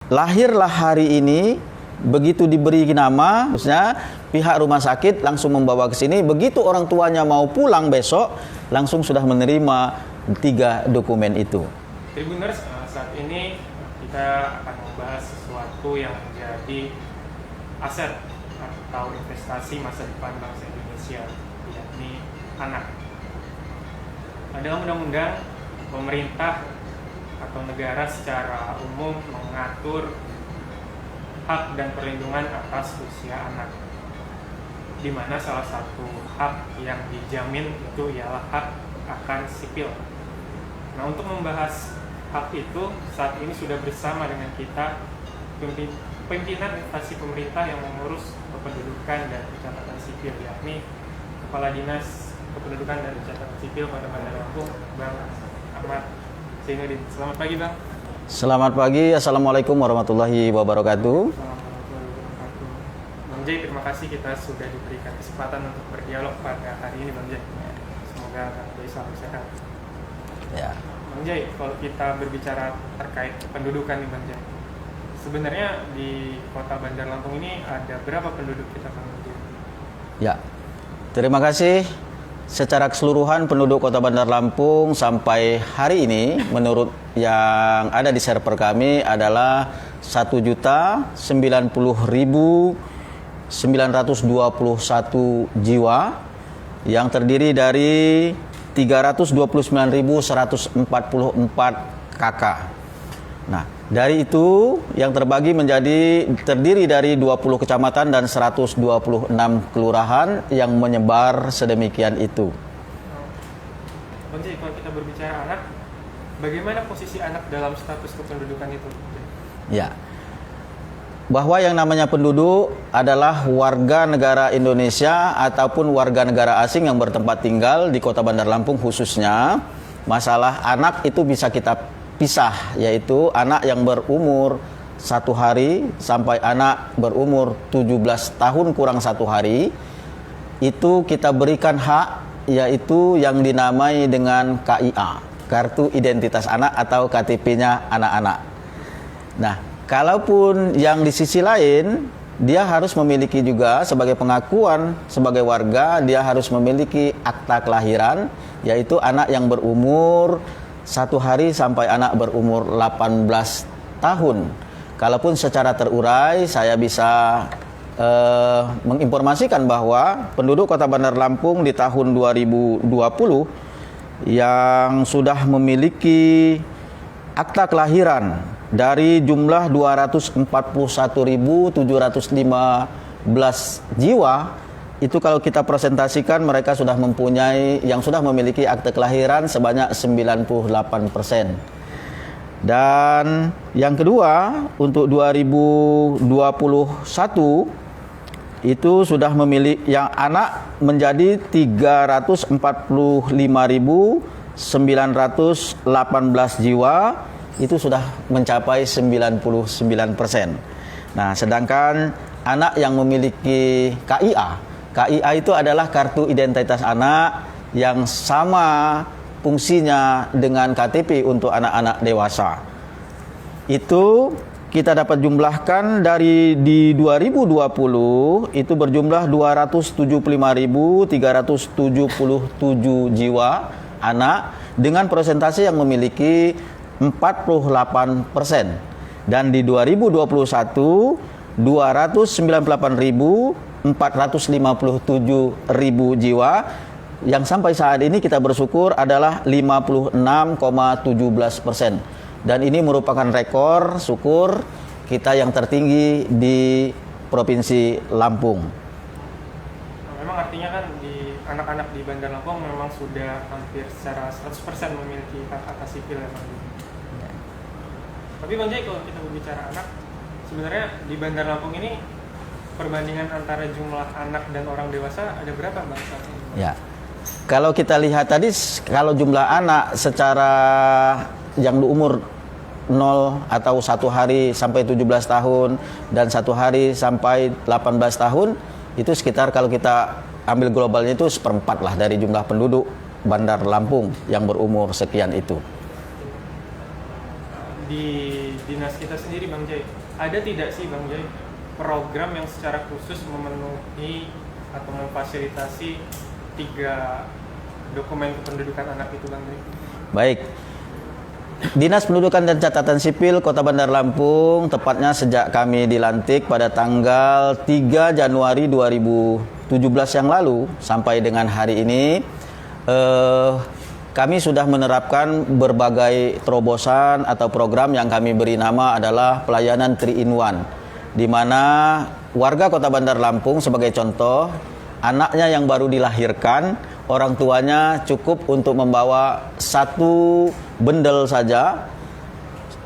lahirlah hari ini, begitu diberi nama, maksudnya pihak rumah sakit langsung membawa ke sini. Begitu orang tuanya mau pulang besok, langsung sudah menerima 3 dokumen itu. Tribuners, saat ini kita akan membahas sesuatu yang menjadi aset atau investasi masa depan bangsa Indonesia, yakni anak. Dalam undang-undang, pemerintah atau negara secara umum mengatur hak dan perlindungan atas usia anak, di mana salah satu hak yang dijamin itu ialah hak akan sipil. Nah, untuk membahas hak itu, saat ini sudah bersama dengan kita pimpinan instansi pemerintah yang mengurus kependudukan dan pencatatan sipil, yakni Kepala Dinas Kependudukan dan Pencatatan Sipil Kota Bandar Lampung, Bang Ahmad Zainuddin. Selamat pagi, Bang. Selamat pagi, Assalamualaikum warahmatullahi wabarakatuh. Bang Jai, terima kasih kita sudah diberikan kesempatan untuk berdialog pada hari ini, Bang Jai. Semoga Bang Jai selalu sehat. Ya. Bang Jai, kalau kita berbicara terkait kependudukan nih, Bang Jai, sebenarnya di Kota Bandar Lampung ini ada berapa penduduk kita, Bang Jai? Ya, terima kasih. Secara keseluruhan penduduk Kota Bandar Lampung sampai hari ini menurut yang ada di server kami adalah 1.090.921 jiwa yang terdiri dari 329.144 KK. Nah, dari itu yang terbagi terdiri dari 20 kecamatan dan 126 kelurahan yang menyebar sedemikian itu. Bang Jai, kalau kita berbicara anak, bagaimana posisi anak dalam status kependudukan itu? Ya, bahwa yang namanya penduduk adalah warga negara Indonesia ataupun warga negara asing yang bertempat tinggal di Kota Bandar Lampung khususnya. Masalah anak itu bisa kita pisah, yaitu anak yang berumur 1 hari sampai anak berumur 17 tahun kurang 1 hari. Itu kita berikan hak, yaitu yang dinamai dengan KIA, Kartu Identitas Anak atau KTP-nya anak-anak. Nah, kalaupun yang di sisi lain, dia harus memiliki juga sebagai pengakuan sebagai warga, dia harus memiliki akta kelahiran, yaitu anak yang berumur 1 hari sampai anak berumur 18 tahun. Kalaupun secara terurai, saya bisa menginformasikan bahwa penduduk Kota Bandar Lampung di tahun 2020 yang sudah memiliki akta kelahiran dari jumlah 241.715 jiwa, itu kalau kita presentasikan mereka sudah mempunyai, yang sudah memiliki akte kelahiran sebanyak 98%. Dan yang kedua, untuk 2021 itu sudah memiliki yang anak menjadi 345.918 jiwa, itu sudah mencapai 99%. Nah, sedangkan anak yang memiliki KIA itu adalah kartu identitas anak yang sama fungsinya dengan KTP untuk anak-anak dewasa. Itu kita dapat jumlahkan di 2020 itu berjumlah 275.377 jiwa anak dengan persentase yang memiliki 48%. Dan di 2021 298.457 jiwa yang sampai saat ini kita bersyukur adalah 56,17%. Dan ini merupakan rekor syukur kita yang tertinggi di Provinsi Lampung. Memang artinya kan di anak-anak di Bandar Lampung memang sudah hampir secara 100% memiliki hak atas sipil ya, Bang. Tapi Bang Jai, kalau kita berbicara anak, sebenarnya di Bandar Lampung ini perbandingan antara jumlah anak dan orang dewasa ada berapa, Bang? Ya. Kalau kita lihat tadi, kalau jumlah anak secara yang umur 0 atau 1 hari sampai 17 tahun dan 1 hari sampai 18 tahun, itu sekitar kalau kita ambil globalnya itu 1/4 lah dari jumlah penduduk Bandar Lampung yang berumur sekian itu. di dinas kita sendiri Bang Jai, ada tidak sih Bang Jai program yang secara khusus memenuhi atau memfasilitasi 3 dokumen kependudukan anak itu Bang Jai? Baik. Dinas Pendudukan dan Catatan Sipil Kota Bandar Lampung, tepatnya sejak kami dilantik pada tanggal 3 Januari 2017 yang lalu sampai dengan hari ini, kami sudah menerapkan berbagai terobosan atau program yang kami beri nama adalah pelayanan 3-in-1, di mana warga Kota Bandar Lampung sebagai contoh, anaknya yang baru dilahirkan, orang tuanya cukup untuk membawa 1 bendel saja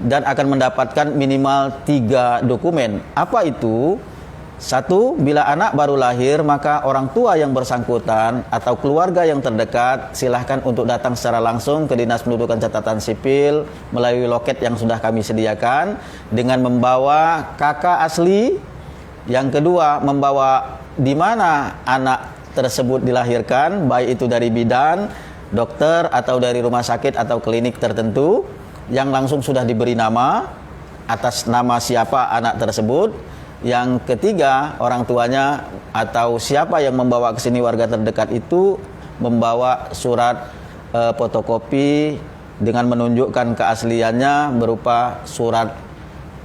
dan akan mendapatkan minimal 3 dokumen. Apa itu? 1, bila anak baru lahir, maka orang tua yang bersangkutan atau keluarga yang terdekat silahkan untuk datang secara langsung ke Dinas Pendudukan Catatan Sipil melalui loket yang sudah kami sediakan dengan membawa kakak asli. Yang kedua, membawa di mana anak tersebut dilahirkan, baik itu dari bidan, dokter, atau dari rumah sakit atau klinik tertentu yang langsung sudah diberi nama, atas nama siapa anak tersebut. Yang ketiga, orang tuanya atau siapa yang membawa ke sini warga terdekat itu membawa surat fotokopi dengan menunjukkan keasliannya berupa surat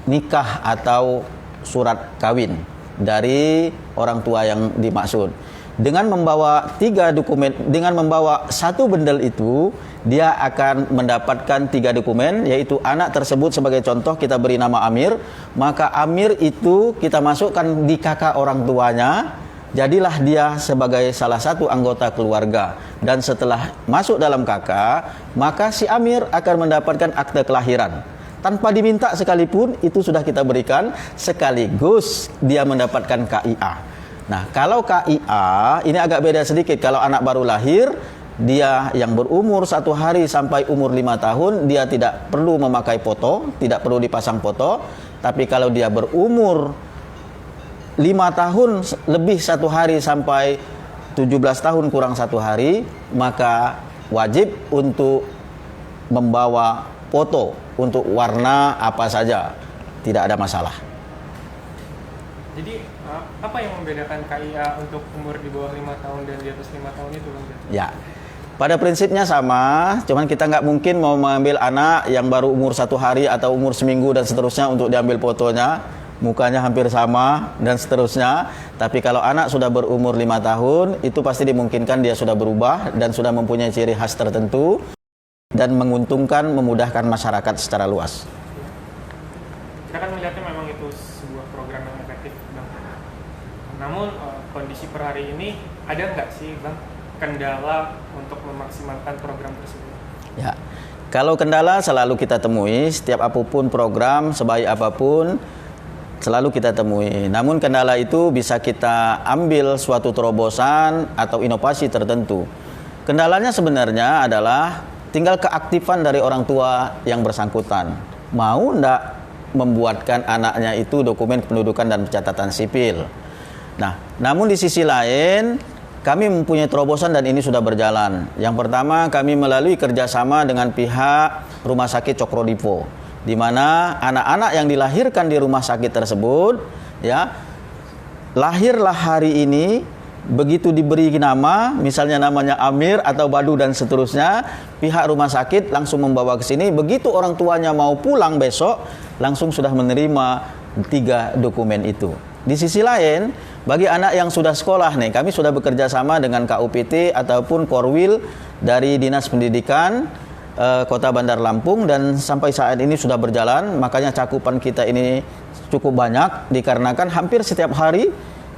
nikah atau surat kawin dari orang tua yang dimaksud. Dengan membawa 3 dokumen, dengan membawa 1 bendel itu, dia akan mendapatkan 3 dokumen, yaitu anak tersebut sebagai contoh kita beri nama Amir, maka Amir itu kita masukkan di kakak orang tuanya, jadilah dia sebagai salah satu anggota keluarga. Dan setelah masuk dalam kakak, maka si Amir akan mendapatkan akte kelahiran. Tanpa diminta sekalipun, itu sudah kita berikan, sekaligus dia mendapatkan KIA. Nah, kalau KIA ini agak beda sedikit. Kalau anak baru lahir, dia yang berumur 1 hari sampai umur 5 tahun, dia tidak perlu memakai foto, tidak perlu dipasang foto. Tapi kalau dia berumur 5 tahun lebih 1 hari sampai 17 tahun kurang 1 hari, maka wajib untuk membawa foto untuk warna apa saja, tidak ada masalah. Jadi apa yang membedakan KIA untuk umur di bawah 5 tahun dan di atas 5 tahun itu Bang? Ya, pada prinsipnya sama, cuman kita nggak mungkin mau mengambil anak yang baru umur 1 hari atau umur seminggu dan seterusnya untuk diambil fotonya, mukanya hampir sama dan seterusnya. Tapi kalau anak sudah berumur 5 tahun, itu pasti dimungkinkan dia sudah berubah dan sudah mempunyai ciri khas tertentu dan menguntungkan, memudahkan masyarakat secara luas. Kita kan melihatnya memang itu sebuah program yang efektif Bang. Namun kondisi per hari ini ada nggak sih Bang kendala untuk memaksimalkan program tersebut? Ya, kalau kendala selalu kita temui, setiap apapun program, sebaik apapun selalu kita temui. Namun kendala itu bisa kita ambil suatu terobosan atau inovasi tertentu. Kendalanya sebenarnya adalah tinggal keaktifan dari orang tua yang bersangkutan. Mau ndak membuatkan anaknya itu dokumen kependudukan dan catatan sipil. Nah, namun di sisi lain kami mempunyai terobosan dan ini sudah berjalan. Yang pertama, kami melalui kerjasama dengan pihak Rumah Sakit Cokrodipo, di mana anak-anak yang dilahirkan di rumah sakit tersebut, ya, lahirlah hari ini, begitu diberi nama, misalnya namanya Amir atau Badu dan seterusnya, pihak rumah sakit langsung membawa ke sini. Begitu orang tuanya mau pulang besok, langsung sudah menerima 3 dokumen itu. Di sisi lain, bagi anak yang sudah sekolah nih, kami sudah bekerja sama dengan KUPT ataupun Korwil dari Dinas Pendidikan Kota Bandar Lampung dan sampai saat ini sudah berjalan. Makanya cakupan kita ini cukup banyak dikarenakan hampir setiap hari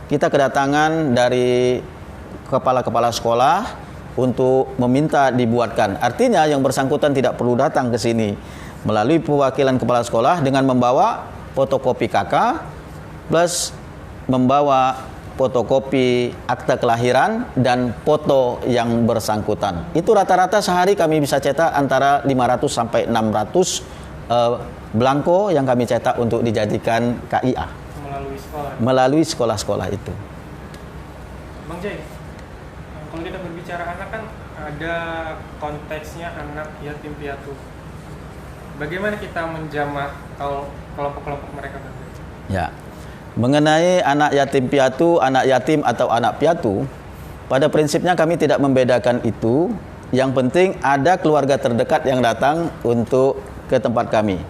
kita kedatangan dari kepala-kepala sekolah untuk meminta dibuatkan. Artinya yang bersangkutan tidak perlu datang ke sini, melalui perwakilan kepala sekolah dengan membawa fotokopi KK plus membawa fotokopi akta kelahiran dan foto yang bersangkutan. Itu rata-rata sehari kami bisa cetak antara 500 sampai 600 belangko yang kami cetak untuk dijadikan KIA melalui sekolah-sekolah itu. Bang Jai, kalau kita berbicara anak kan ada konteksnya anak yatim piatu. bagaimana kita menjamah kalau kelompok-kelompok mereka berbeda? Ya. Mengenai anak yatim piatu, anak yatim atau anak piatu, pada prinsipnya kami tidak membedakan itu. Yang penting ada keluarga terdekat yang datang untuk ke tempat kami.